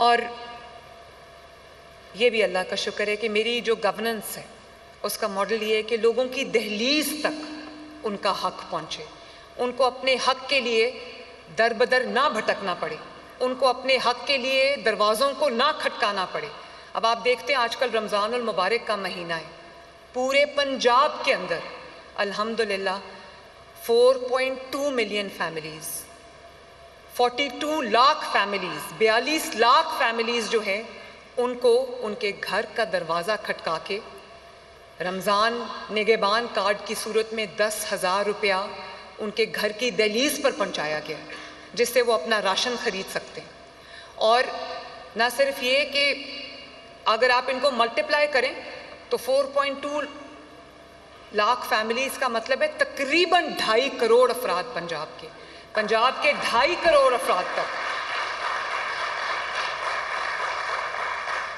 और ये भी अल्लाह का शुक्र है कि मेरी जो गवर्नेंस है उसका मॉडल ये है कि लोगों की दहलीज तक उनका हक पहुँचे, उनको अपने हक के लिए दर बदर ना भटकना पड़े, उनको अपने हक के लिए दरवाज़ों को ना खटकाना पड़े। अब आप देखते हैं आजकल रमज़ानुल मुबारक का महीना है, पूरे पंजाब के अंदर अल्हम्दुलिल्लाह 4.2 million families, 42 lakh families, 42 lakh families जो है उनको उनके घर का दरवाज़ा खटका के रमज़ान निगहबान कार्ड की सूरत में 10,000 रुपया उनके घर की दहलीज पर पहुंचाया गया, जिससे वो अपना राशन खरीद सकते हैं। और ना सिर्फ ये कि अगर आप इनको मल्टीप्लाई करें तो 4.2 लाख फैमिलीज़ का मतलब है तकरीबन 2.5 करोड़ अफराद पंजाब के 2.5 करोड़ अफराद तक,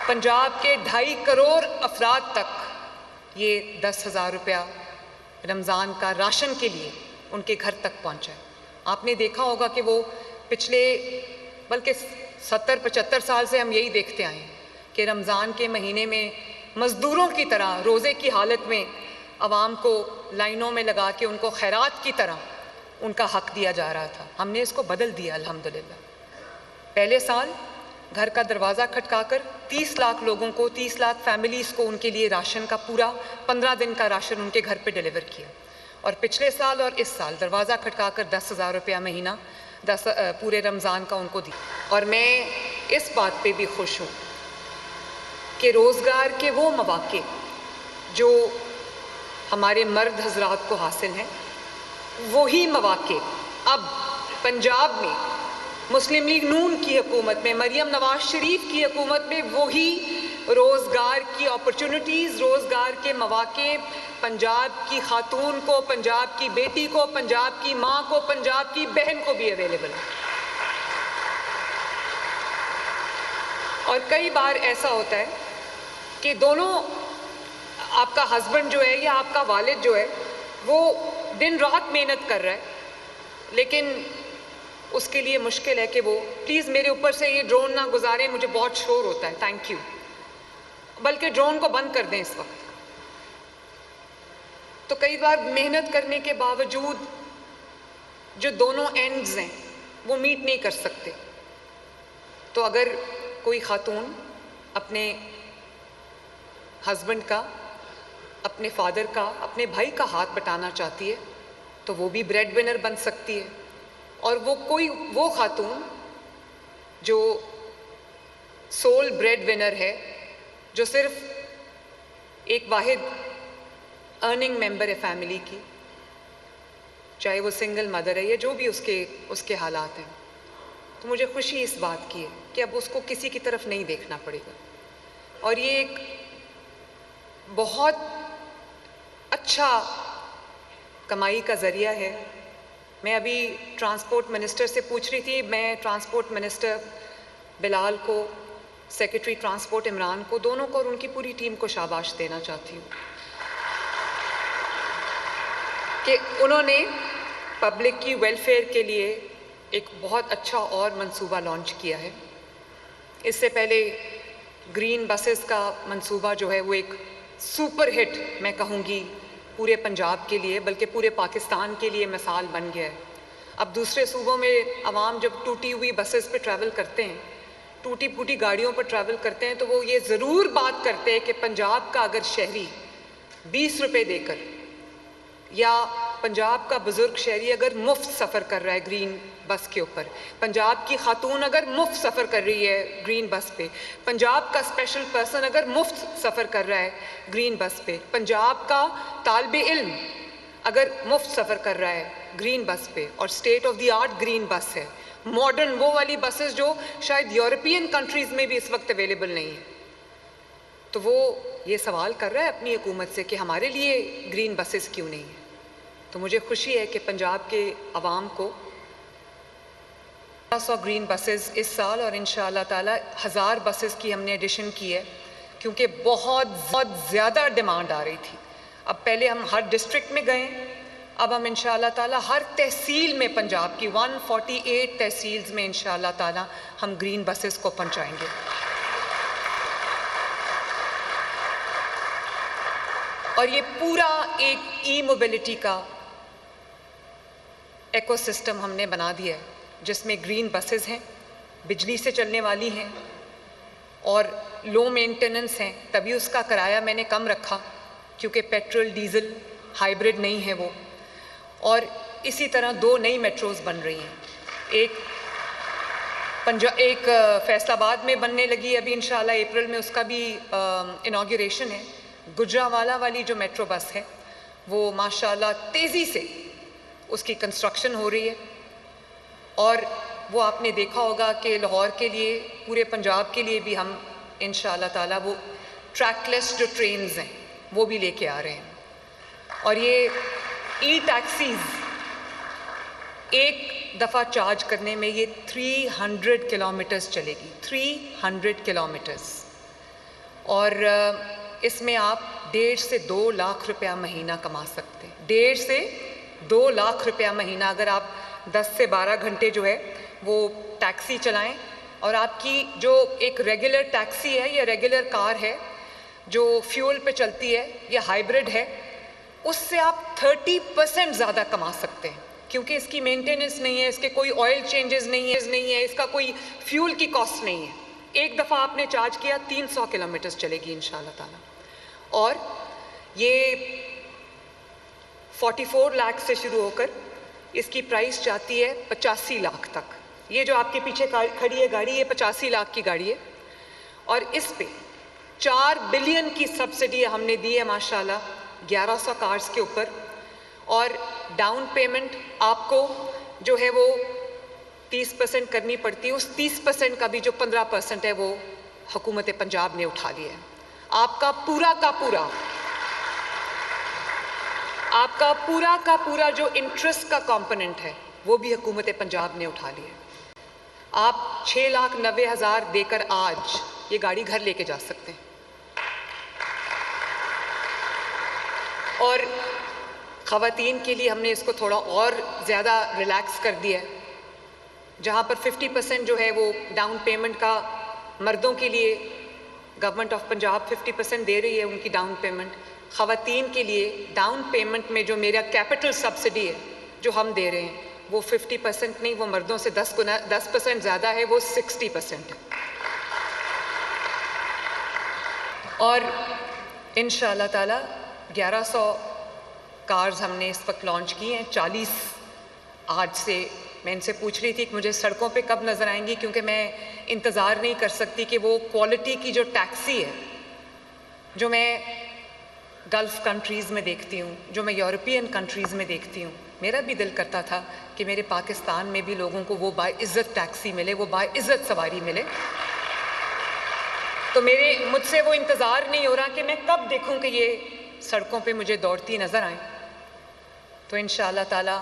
पंजाब के 2.5 करोड़ अफराद तक ये 10,000 रुपया रमज़ान का राशन के लिए उनके घर तक पहुंचा है। आपने देखा होगा कि वो पिछले बल्कि 70-75 साल से हम यही देखते आए हैं कि रमज़ान के महीने में मज़दूरों की तरह रोज़े की हालत में आवाम को लाइनों में लगा के उनको खैरात की तरह उनका हक दिया जा रहा था। हमने इसको बदल दिया अल्हम्दुलिल्लाह। पहले साल घर का दरवाज़ा खटकाकर 30 लाख लोगों को, 30 लाख फैमिलीज़ को उनके लिए राशन का पूरा 15 दिन का राशन उनके घर पे डिलीवर किया। और पिछले साल और इस साल दरवाज़ा खटकाकर 10,000 रुपया महीना पूरे रमज़ान का उनको दिया। और मैं इस बात पे भी खुश हूँ कि रोज़गार के वो मौक़े जो हमारे मर्द हजरात को हासिल हैं, वही मौक़े अब पंजाब में मुस्लिम लीग नून की हुकूमत में, मरियम नवाज शरीफ की हुकूमत में वही रोज़गार की अपॉर्चुनिटीज़, रोज़गार के मौक़े पंजाब की खातून को, पंजाब की बेटी को, पंजाब की माँ को, पंजाब की बहन को भी अवेलेबल है। और कई बार ऐसा होता है कि दोनों, आपका हस्बैंड जो है या आपका वालिद जो है वो दिन रात मेहनत कर रहा है, लेकिन उसके लिए मुश्किल है कि वो प्लीज़ मेरे ऊपर से ये ड्रोन ना गुजारें, मुझे बहुत शोर होता है, थैंक यू, बल्कि ड्रोन को बंद कर दें इस वक्त। तो कई बार मेहनत करने के बावजूद जो दोनों एंड्स हैं वो मीट नहीं कर सकते। तो अगर कोई खातून अपने हस्बैंड का, अपने फादर का, अपने भाई का हाथ बटाना चाहती है तो वो भी ब्रेड विनर बन सकती है। और वो खातून जो सोल ब्रेड विनर है, जो सिर्फ एक वाहिद अर्निंग मेंबर है फैमिली की, चाहे वो सिंगल मदर है या जो भी उसके हालात हैं, तो मुझे खुशी इस बात की है कि अब उसको किसी की तरफ नहीं देखना पड़ेगा। और ये एक बहुत अच्छा कमाई का ज़रिया है। मैं अभी ट्रांसपोर्ट मिनिस्टर से पूछ रही थी, मैं ट्रांसपोर्ट मिनिस्टर बिलाल को, सेक्रेटरी ट्रांसपोर्ट इमरान को, दोनों को और उनकी पूरी टीम को शाबाश देना चाहती हूँ कि उन्होंने पब्लिक की वेलफेयर के लिए एक बहुत अच्छा और मंसूबा लॉन्च किया है। इससे पहले ग्रीन बसेस का मंसूबा जो है वो एक सुपर हिट, मैं कहूँगी पूरे पंजाब के लिए बल्कि पूरे पाकिस्तान के लिए मिसाल बन गया है। अब दूसरे सूबों में आवाम जब टूटी हुई बसेस पे ट्रैवल करते हैं, टूटी फूटी गाड़ियों पर ट्रैवल करते हैं, तो वो ये ज़रूर बात करते हैं कि पंजाब का अगर शहरी 20 रुपये देकर, या पंजाब का बुज़ुर्ग शहरी अगर मुफ्त सफ़र कर रहा है ग्रीन बस के ऊपर, पंजाब की खातून अगर मुफ्त सफ़र कर रही है ग्रीन बस पे, पंजाब का स्पेशल पर्सन अगर मुफ्त सफ़र कर रहा है ग्रीन बस पे, पंजाब का तालिबे इल्म अगर मुफ्त सफ़र कर रहा है ग्रीन बस पे, और state of the art green बस है, मॉडर्न वो वाली बसेस जो शायद यूरोपियन कंट्रीज़ में भी इस वक्त अवेलेबल नहीं है, तो वो ये सवाल कर रहा है अपनी हुकूमत से कि हमारे लिए ग्रीन बसेस क्यों नहीं है। तो मुझे खुशी है कि पंजाब के अवाम को 100 ग्रीन बसेस इस साल और इंशाअल्लाह ताला 1000 बसेस की हमने एडिशन की है, क्योंकि बहुत ज़्यादा डिमांड आ रही थी। अब पहले हम हर डिस्ट्रिक्ट में गए, अब हम इंशाअल्लाह ताला हर तहसील में, पंजाब की 148 तहसील्स में इंशाअल्लाह ताला हम ग्रीन बसेस को पहुंचाएंगे। और ये पूरा एक ई मोबिलिटी का इकोसिस्टम हमने बना दिया है, जिसमें ग्रीन बसेस हैं, बिजली से चलने वाली हैं और लो मेंटेनेंस हैं। तभी उसका किराया मैंने कम रखा, क्योंकि पेट्रोल डीजल हाइब्रिड नहीं है वो। और इसी तरह 2 नई मेट्रोज़ बन रही हैं, एक फैसलाबाद में बनने लगी अभी इंशाअल्लाह अप्रैल में, उसका भी इनॉग्रेशन है। गुजरावाला वाली जो मेट्रो बस है वो माशाअल्लाह तेज़ी से उसकी कंस्ट्रक्शन हो रही है। और वो आपने देखा होगा कि लाहौर के लिए, पूरे पंजाब के लिए भी हम इंशाअल्लाह ताला वो ट्रैकलेस जो ट्रेन्स हैं वो भी लेके आ रहे हैं। और ये ई टैक्सीज़ एक दफ़ा चार्ज करने में ये 300 किलोमीटर्स चलेगी, 300 किलोमीटर्स। और इसमें आप 1.5 से 2 लाख रुपया महीना कमा सकते हैं। 1.5 से 2 लाख रुपया महीना, अगर आप 10 से 12 घंटे जो है वो टैक्सी चलाएं। और आपकी जो एक रेगुलर टैक्सी है या रेगुलर कार है जो फ्यूल पे चलती है या हाइब्रिड है, उससे आप 30% ज़्यादा कमा सकते हैं, क्योंकि इसकी मेंटेनेंस नहीं है, इसके कोई ऑयल चेंजेस नहीं है, इसका कोई फ्यूल की कॉस्ट नहीं है। एक दफ़ा आपने चार्ज किया 300 किलोमीटर्स चलेगी इंशाअल्लाह ताला। और ये 44 लाख से शुरू होकर इसकी प्राइस जाती है 85 लाख तक। ये जो आपके पीछे खड़ी है गाड़ी, ये 85 लाख की गाड़ी है। और इस पे 4 बिलियन की सब्सिडी हमने दी है माशाल्लाह 1100 कार्स के ऊपर। और डाउन पेमेंट आपको जो है वो 30% करनी पड़ती है। उस 30% का भी जो 15% है वो हुकूमत पंजाब ने उठा लिया है। आपका पूरा का पूरा जो इंटरेस्ट का कंपोनेंट है वो भी हुकूमत पंजाब ने उठा लिया है। आप 6,90,000 देकर आज ये गाड़ी घर लेके जा सकते हैं। और ख़वातीन के लिए हमने इसको थोड़ा और ज़्यादा रिलैक्स कर दिया है, जहाँ पर 50% जो है वो डाउन पेमेंट का मर्दों के लिए गवर्नमेंट ऑफ पंजाब 50% दे रही है उनकी डाउन पेमेंट। ख़वातीन के लिए डाउन पेमेंट में जो मेरा कैपिटल सब्सिडी है जो हम दे रहे हैं वो 50% नहीं, वो मर्दों से 10% ज़्यादा है, वो 60% है। और इंशाअल्लाह ताला 1100 कार्स हमने इस वक्त लॉन्च की हैं। 40 आज से मैं इनसे पूछ रही थी कि मुझे सड़कों पे कब नज़र आएंगी, क्योंकि मैं इंतज़ार नहीं कर सकती कि वो क्वालिटी की जो टैक्सी है जो मैं गल्फ़ कंट्रीज़ में देखती हूँ, जो मैं यूरोपियन कंट्रीज़ में देखती हूँ। मेरा भी दिल करता था कि मेरे पाकिस्तान में भी लोगों को वो बाइज़्ज़त टैक्सी मिले, वो बाइज़्ज़त सवारी मिले। तो मुझसे वो इंतज़ार नहीं हो रहा कि मैं कब देखूँ कि ये सड़कों पे मुझे दौड़ती नज़र आएँ। तो इंशाअल्लाह ताला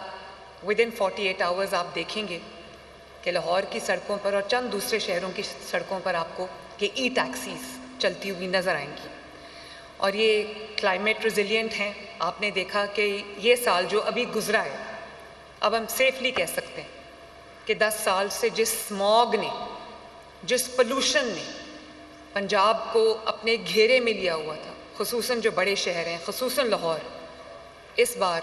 विदिन 48 आवर्स आप देखेंगे कि लाहौर की सड़कों पर और चंद दूसरे शहरों की सड़कों पर आपको ये ई टैक्सीज़ चलती हुई नज़र आएंगी। और ये क्लाइमेट रेजिलिएंट हैं। आपने देखा कि ये साल जो अभी गुज़रा है, अब हम सेफली कह सकते हैं कि 10 साल से जिस स्मॉग ने, जिस पोल्यूशन ने पंजाब को अपने घेरे में लिया हुआ था, खुसूसन जो बड़े शहर हैं, खुसूसन लाहौर, इस बार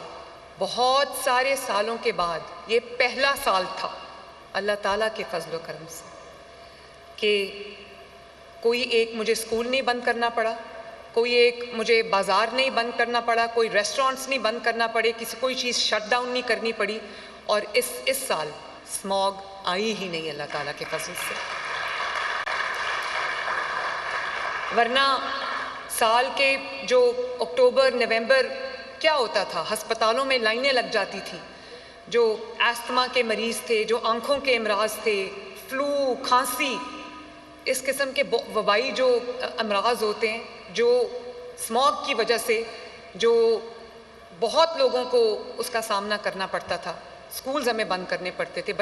बहुत सारे सालों के बाद ये पहला साल था अल्लाह ताला के फजल व करम से कि कोई एक मुझे स्कूल नहीं बंद करना पड़ा, कोई एक मुझे बाज़ार नहीं बंद करना पड़ा, कोई रेस्टोरेंट्स नहीं बंद करना पड़े, कोई चीज़ शट डाउन नहीं करनी पड़ी। और इस साल स्मॉग आई ही नहीं अल्लाह ताला के फजल से। वरना साल के जो अक्टूबर नवंबर क्या होता था, अस्पतालों में लाइनें लग जाती थी। जो एस्थमा के मरीज़ थे, जो आँखों के अमराज थे, फ्लू, खांसी, इस किस्म के वबाई जो अमराज होते हैं, जो स्मॉग की वजह से जो बहुत लोगों को उसका सामना करना पड़ता था। स्कूल्स हमें बंद करने पड़ते थे,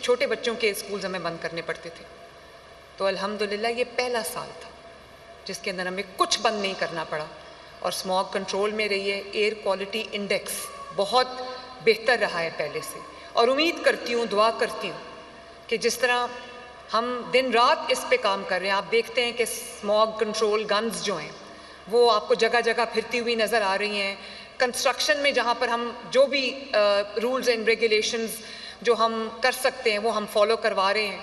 छोटे बच्चों के स्कूल्स हमें बंद करने पड़ते थे। तो अल्हम्दुलिल्लाह ये पहला साल था जिसके अंदर हमें कुछ बंद नहीं करना पड़ा और स्मॉग कंट्रोल में रही है। एयर क्वालिटी इंडेक्स बहुत बेहतर रहा है पहले से। और उम्मीद करती हूँ, दुआ करती हूँ कि जिस तरह हम दिन रात इस पे काम कर रहे हैं, आप देखते हैं कि स्मॉग कंट्रोल गन्स जो हैं वो आपको जगह जगह फिरती हुई नज़र आ रही हैं। कंस्ट्रक्शन में जहाँ पर हम जो भी रूल्स एंड रेगुलेशंस जो हम कर सकते हैं वो हम फॉलो करवा रहे हैं।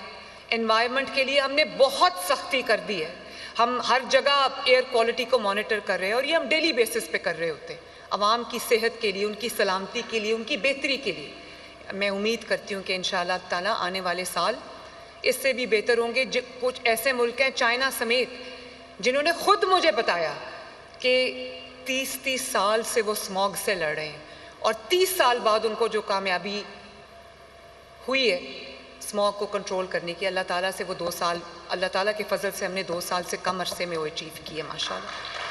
एनवायरनमेंट के लिए हमने बहुत सख्ती कर दी है, हम हर जगह एयर क्वालिटी को मॉनिटर कर रहे हैं और ये हम डेली बेसिस पे कर रहे होते हैं, आवाम की सेहत के लिए, उनकी सलामती के लिए, उनकी बेहतरी के लिए। मैं उम्मीद करती हूँ कि इंशाअल्लाह ताला आने वाले साल इससे भी बेहतर होंगे। कुछ ऐसे मुल्क हैं, चाइना समेत, जिन्होंने खुद मुझे बताया कि 30-30 साल से वो स्मॉग से लड़ रहे हैं और 30 साल बाद उनको जो कामयाबी हुई है स्मॉग को कंट्रोल करने की, अल्लाह ताला से वो 2 साल, अल्लाह ताला के फजल से हमने 2 साल से कम अरसे में वो अचीव किए माशाल्लाह।